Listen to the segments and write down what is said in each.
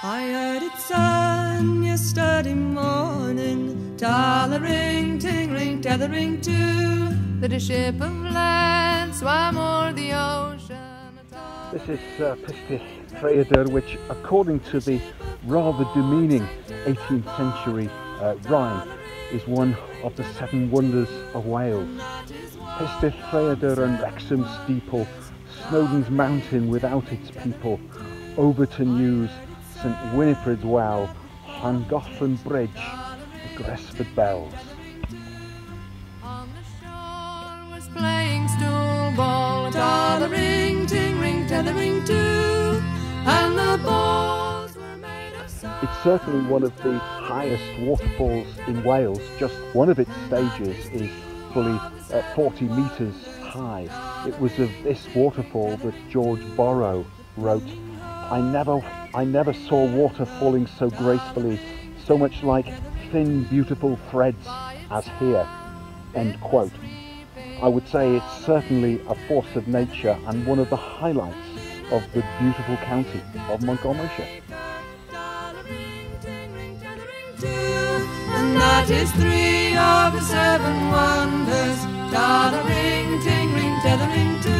I heard it sung yesterday morning, tallering, tingling, tethering too, that a ship of lead swam o'er the ocean. This is Pistyll Rhaeadr, which, according to the rather demeaning 18th century rhyme, is one of the seven wonders of Wales. Pistyll Rhaeadr and Wrexham steeple, Snowdon's mountain without its people, Overton News, St Winifred's well, Llangollen Bridge, the Gresford bells. On the shore was playing stool ball, tallering, tingling, tethering too, and the balls were made of salt. It's certainly one of the highest waterfalls in Wales. Just one of its stages is fully 40 metres high. It was of this waterfall that George Borrow wrote, I never saw water falling so gracefully, so much like thin, beautiful threads as here." End quote. I would say it's certainly a force of nature and one of the highlights of the beautiful county of Montgomeryshire. And that is 3 of the 7 wonders, tallering, tingling, tethering too.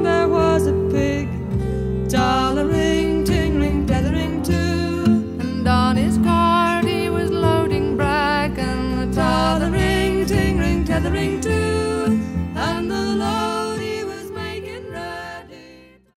There was a pig, tallering, tingling, tethering too, and on his cart he was loading bracken, tallering, tingling, tethering too.